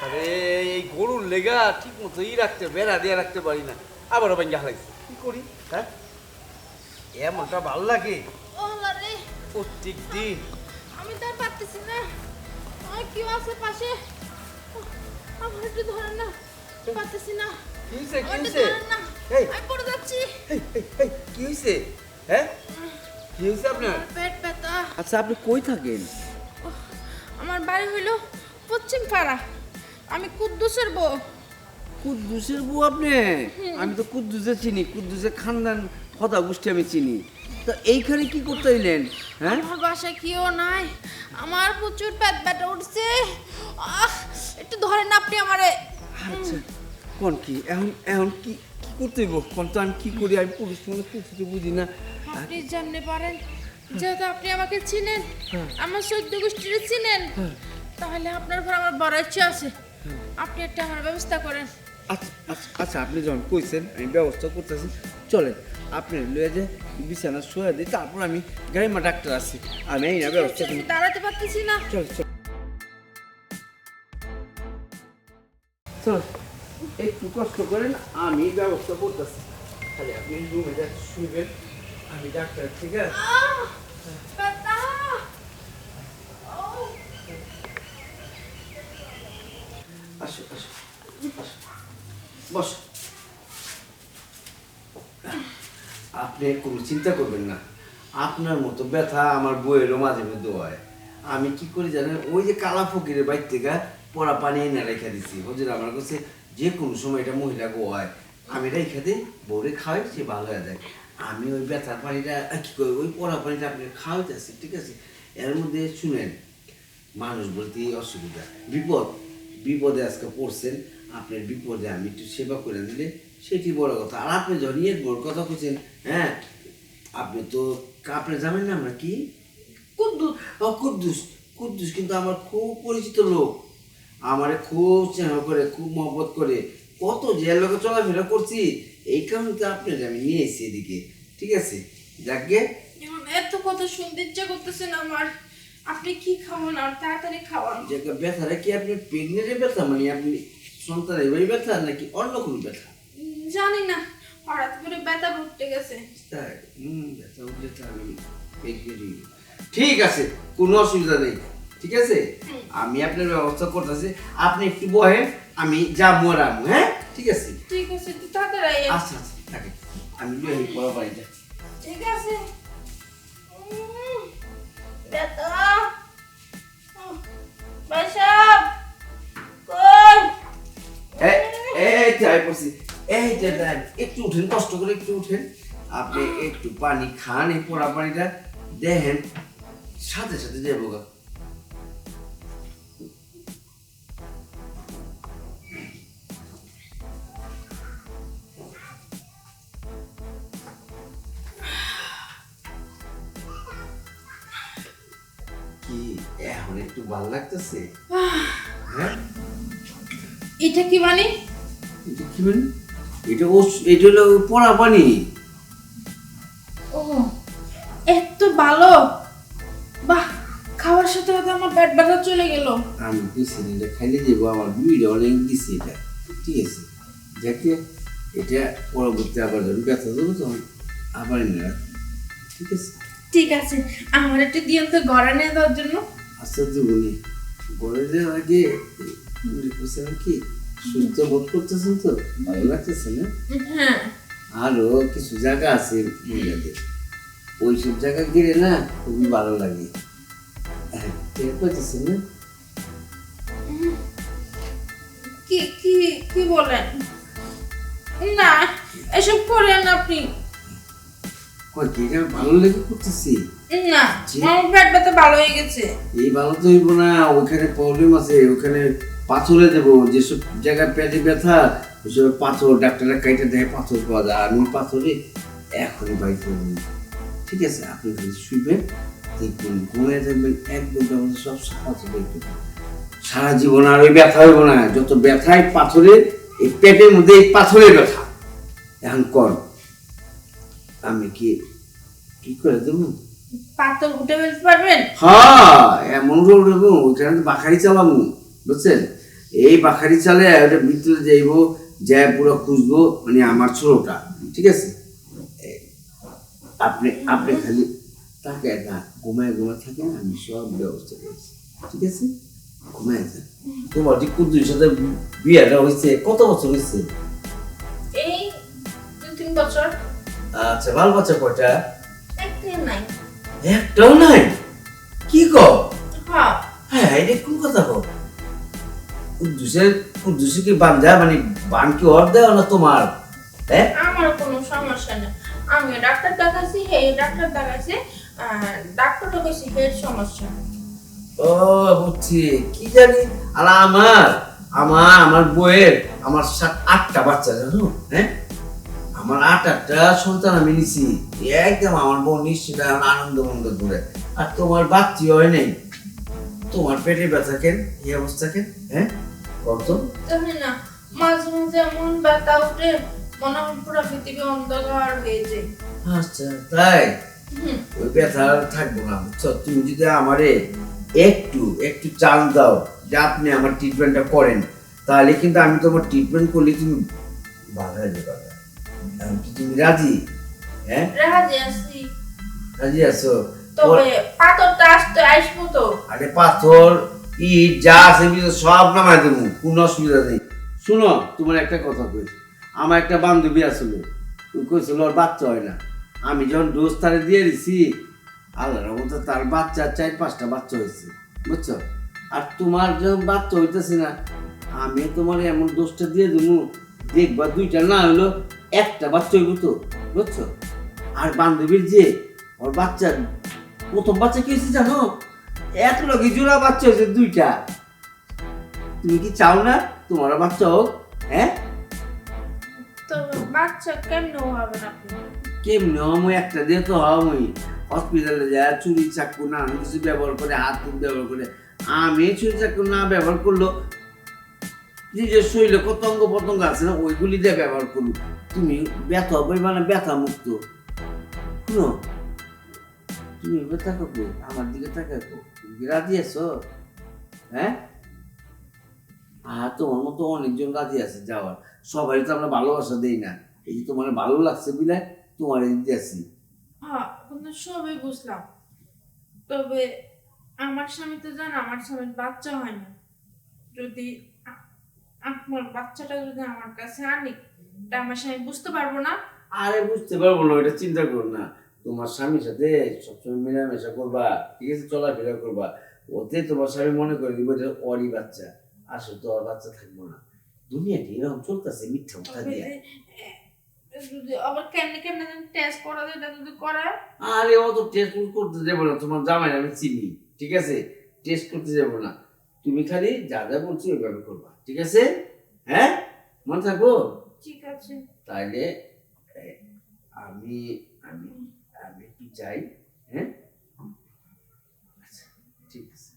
আরে এই গরুর লেগা ঠিক মতো রাখতে বেড়া দিয়ে রাখতে পারি না, আবারও ভাঙ্গা হালাইছি। কি করি? হ্যাঁ, এমনটা ভালো লাগে ওলারে প্রত্যেক দিন। আমি তো আর পারতেছি না। আর কেউ আছে পাশে? আমার একটু ধরেন না, পারতেছি না। কি হয়েছে? কি আমাকে হয়েছে? ধরেন না, এই আমি পড়ে যাচ্ছি। কি হয়েছে? হ্যাঁ, কি হয়েছে আপনার? আমার পেট ব্যথা। আচ্ছা, আপনি কই থাকেন? আমার বাড়ি হইলো পশ্চিম পাড়া। আমি কুদ্দুসের বউ। কুদ্দুসের বউ আপনি? আমি তো কুদ্দুসে চিনি, কুদ্দুসের খানদান হদা গোষ্ঠী আমি চিনি। তা এইখানে কি করতে এলেন? হ্যাঁ, আমার বাসায় কেউ নাই, আমার প্রচুর পেট ব্যথা উঠছে। একটু ধরেন না আপনি আমারে। আচ্ছা, কোন কি এখন এখন কি কি করতে হইব? কোন তো আমি কি করি? আমি পুরুষ মানুষ কিছু বুঝি না। আপনি জানতে পারেন, যেহেতু আপনি আমাকে চিনেন, আমার সৈদ্য গোষ্ঠীর চিনেন, তাহলে আপনার উপর আমার বড় ইচ্ছা আছে। আপনি একটা আমার ব্যবস্থা করেন। আচ্ছা আচ্ছা আচ্ছা, আপনি যখন কইছেন আমি ব্যবস্থা করতেছি, চলেন আপনি লয়ে যে বিছানা শোয়া দিই, তারপর আমি গাড়িমা ডাক্তার আছি, আমি এই না ব্যবস্থা করি। আমি দাঁড়াতে পারতেছি না। চল চল চল, একটু কষ্ট করেন, আমি ব্যবস্থা করতেছি। খালি আপনি রুমে যা শুইবেন, আমি ডাক্তার থেকে ব্যথা! আসো আসো আসো, বস। আপনি কোনো চিন্তা করবেন না, আপনার মতো ব্যথা আমার বইয়েরও মাঝে মধ্যে হয়। আমি কি করি জানেন, ওই যে কালা ফকিরের বাইর থেকে পড়া পানি এনে রেখে দিছি। হুজুর আমার কাছে যে কোনো সময় এটা মহিলা গো হয়, আমি রেখে দিই, বউরে খাওয়াই, সে ভালো হয়ে যায়। আমি ওই ব্যথার পানিটা কি করি, ওই পড়া পানিটা আপনি খাওয়াইতেছি, ঠিক আছে? এর মধ্যে শুনেন, মানুষ বলতে অসুবিধা, বিপদ বিপদে আজকে পড়ছেন, আপনার বিপদে আমি একটু সেবা করে দিলে সেটি বড় কথা। আর আপনি যখন ইয়ের বড় কথা বলছেন, হ্যাঁ, আপনি তো আপনি জানেন না আমরা কি কুদ্দুস। কুদ্দুস, কুদ্দুস কিন্তু আমার খুব পরিচিত লোক, আমারে খুব স্নেহ করে, খুব মহব্বত করে, কত যে লোকে চলাফেরা করছি, এই কারণে তো আপনার আমি নিয়ে এসেছি এদিকে, ঠিক আছে? যাকে এখন এত কথা শুনতে ইচ্ছা করতেছে না আমার। আপনি কি খাওয়ান, আর তাড়াতাড়ি খাওয়ান। যাকে ব্যথাটা কি আপনি প্রেগনেন্টের ব্যথা, মানে আপনি সন্তানের ওই ব্যথা নাকি অন্য কোনো ব্যথা? জানি না, হঠাৎ করে ব্যথা উঠতে গেছে। তাই ব্যথা উঠলে তো আমি প্রেগনেন্ট। ঠিক আছে, কোনো অসুবিধা নেই, ঠিক আছে? আমি আপনার ব্যবস্থা করতেছি, আপনি একটু বহেন, আমি যাবো আর আমু, হ্যাঁ? ঠিক আছে ঠিক আছে, তুই তাড়াতাড়ি আয়। আচ্ছা আচ্ছা, থাকে আমি লিয়ে এই পড়া বাড়িটা। ঠিক আছে। ব্যথা! ভাই সাহেব, কই? এই যাই পড়ছি, এই যে দেন, একটু উঠেন, কষ্ট করে একটু উঠেন, আপনি একটু পানি খান, এই পড়া পানিটা দেখেন সাথে সাথে যাবো গা। কি এখন একটু ভালো লাগতেছে? হ্যাঁ, এটা কি মানে? এটা কি মানে? এটা এটা হলো পড়া পানি। ও, এত ভালো! বাহ, খাওয়ার সাথে সাথে আমার পেট ব্যথা চলে গেল। আমি দিছি এটা খাইলে যাবো, আমার বিড়ি অনেক দিছি এটা, ঠিক আছে? যাকে এটা পরবর্তী আবার যখন ব্যথা দেবো তখন আবার এনে রাখবো, ঠিক আছে? ঠিক আছে, আমার একটু দিন তো গড়া নিয়ে দেওয়ার জন্য। আচ্ছা জীবনী গড়ে দেওয়ার আগে কি সুস্থ বোধ করতেছেন তো? ভালো লাগতেছে না? হ্যাঁ। আরো কিছু জায়গা আছে মহিলাদের, ওইসব জায়গা গেলে না খুবই ভালো লাগে। হ্যাঁ, টের পাইতেছেন না? কি কি কি বলেন? না, এসব করেন আপনি। কই কি এটা ভালো লেগে করতেছি? না, আমার পেট ব্যথা ভালো হয়ে গেছে। এই ভালো তো হইব না, ওখানে প্রবলেম আছে, ওখানে পাথরে দেবো, যেসব জায়গায় পেটে ব্যথা ওইসব পাথর, ডাক্তাররা কাইটে দেখে পাথর পাওয়া যায়, আমি পাথরে এখনই বাইক করবো, ঠিক আছে? আপনি যদি শুইবেন, দেখবেন ঘুমিয়ে থাকবেন, এক ঘন্টার মধ্যে সব পাথর দেখবেন, সারা জীবন আর ওই ব্যথা হইব না। যত ব্যথায় পাথরের, এই পেটের মধ্যে এই পাথরের ব্যথা। এখন কর, আমি কি কি করে দেবো? পাথর উঠে ফেলতে পারবেন? হ্যাঁ, এমন রোড দেবো, ওইখানে বাখারি চালাবো, বুঝছেন? এই বাখারি চালে ওটা ভিতরে যাইব, যাই পুরো খুঁজবো, মানে আমার ছোটটা, ঠিক আছে? আপনি আপনি খালি তাকে না ঘুমায় থাকেন, আমি সব ব্যবস্থা করেছি, ঠিক আছে? ঘুমায় যান। তোমার যে কুদ্দুর সাথে বিয়েটা হয়েছে কত বছর হয়েছে? এই 2-3 বছর। আচ্ছা, বাল বাচ্চা কয়টা? একটাই নাই। একটাও নাই? কি কও? হ্যাঁ। হ্যাঁ, এটা কোন কথা কও? কুদ্দুসে কি বান্ধা, মানে বান কি ওর দেওয়া না তোমার? হ্যাঁ, আমার কোনো সমস্যা নেই, আমি ডাক্তার দেখাইছি, ডাক্তার দেখাইছি, ডাক্তারটা কইছে হেড সমস্যা। ও বুঝছি, কি জানি। আর আমার বইয়ের আমার 7-8টা বাচ্চা, জানো? হ্যাঁ, আমার 8-8টা সন্তান আমি নিছি, একদম আমার বউ নিশ্চিত আনন্দ মন্দ করে। আর তোমার বাচ্চি হয় নাই, তোমার পেটে ব্যথা কেন, এই অবস্থা কেন? হ্যাঁ, কত জানি না, মাঝে মাঝে এমন ব্যথা উঠে মনে হয় পুরো পৃথিবী অন্ধকার হয়ে যায়। আচ্ছা, তাই? ওই ব্যথা আর থাকবো না, বুঝছো? তুমি যদি আমারে একটু একটু চান্স দাও যে আপনি আমার ট্রিটমেন্টটা করেন, তাহলে কিন্তু আমি তোমার ট্রিটমেন্ট করলে তুমি ভালো হয়ে যাবে। এখন কি তুমি রাজি? হ্যাঁ, রাজি আছি, রাজি আছো? তবে পাথরটা আসবো তো। আরে পাথর ইট যা আছে ভিতরে সব নামাই দেবো, কোনো অসুবিধা নেই। শুনো, তোমার একটা কথা কই। আমার একটা বান্ধবী আসলো, তুই কইছিল ওর বাচ্চা হয় না। আমি যখন ডোজ তারে দিয়ে দিছি, আল্লাহর রহমতে তার বাচ্চা 4-5টা বাচ্চা হয়েছে, বুঝছো? আর তোমার যখন বাচ্চা হইতেছে না, আমি তোমার এমন ডোজটা দিয়ে দেবো, দেখবা 2টা না হলো 1টা বাচ্চা হইব তো, বুঝছো? আর বান্ধবীর যে ওর বাচ্চা, প্রথম বাচ্চা কি হয়েছে জানো? এক লগে জোড়া বাচ্চা হয়েছে 2টা। তুমি কি চাও না তোমার বাচ্চা হোক? হ্যাঁ, তবে বাচ্চা কেমনে হবে না আপনি? কেমনি আমি একটা দিয়ে তো আমি হসপিটালে যায় চুরি চাকু না কিছু ব্যবহার করে, হাত ব্যবহার করে। আমি চুরি চাকু না ব্যবহার করলো, নিজের শরীরে কত অঙ্গ প্রত্যঙ্গ আছে না, ওইগুলি দিয়ে ব্যবহার করলো। তুমি ব্যথা হবে মানে ব্যথা মুক্ত। শুনো, তুমি এবার তাকাবো, আমার দিকে তাকাবো, তুমি কি রাজি আছো? হ্যাঁ, আর তোমার মতো অনেকজন রাজি আছে যাওয়ার, সবাই তো আমরা ভালোবাসা দেই না। এই যে তোমার ভালো লাগছে বিলে তোমার দিতে আছি। হ্যাঁ, কিন্তু সবই বুঝলাম, তবে আমার স্বামী তো জান আমার স্বামীর বাচ্চা হয় না। যদি আপনার বাচ্চাটা যদি আমার কাছে আনি, তা আমার স্বামী বুঝতে পারবো না। আরে বুঝতে পারবো না, এটা চিন্তা করো না। তোমার স্বামীর সাথে সবসময় মেলামেশা করবা, ঠিক আছে, চলাফেরা করবা, ওতে তোমার স্বামী মনে করে দিব যে ওরই বাচ্চা। আসলে তো ওর বাচ্চা থাকবো না। দুনিয়াটি এরকম চলতেছে, মিথ্যা কথা তবে দিয়ে। যদি আবার কেমনে কেমনে টেস্ট করা যায়, এটা যদি করায়। আরে ও তো টেস্ট করতে যাবো না, তোমার জামাই আমি চিনি, ঠিক আছে? টেস্ট করতে যাবো না, তুমি খালি যা যা বলছি ওইভাবে করবা, ঠিক আছে? হ্যাঁ, মনে থাকবো? ঠিক আছে। তাইলে এ, আমি আমি আমি একটু যাই। হ্যাঁ, আচ্ছা, ঠিক আছে।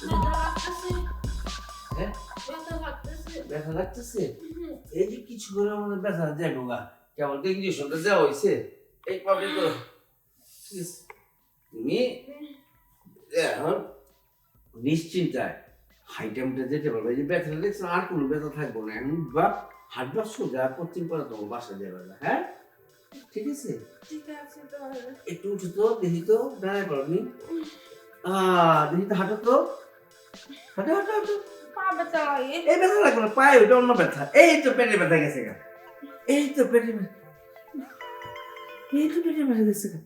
ব্যথা লাগতেছে, হ্যাঁ, ব্যথা লাগতেছে। ব্যথা লাগতেছে? এই যে কিছু করে আমাদের ব্যথা দেখো গা, কেবল তো ইঞ্জেকশনটা দেওয়া হয়েছে, এই পাবলি করো, ঠিক আছে? তুমি এখন নিশ্চিন্তায় হাইটেমটা যেতে পারবে। এই যে ব্যথাটা দেখছো, আর কোনো ব্যথা থাকবো না। এখন বা হাঁটবা সোজা পশ্চিম পাড়া তোমার বাসা যাবে না। হ্যাঁ, ঠিক আছে? ঠিক আছে তাহলে। একটু উঠো তো, দেখি তো, দাঁড়ায় পারবি? দেখি তো, হাঁটো তো, হাঁটো হাঁটো হাঁটো। পা ব্যথা লাগে। এই ব্যথা লাগবে না, পায়ে ওইটা অন্য ব্যথা। এই তো পেটে ব্যথা গেছে গা, এই তো পেটে ব্যথা, এই তো পেটে ব্যথা গেছে গা।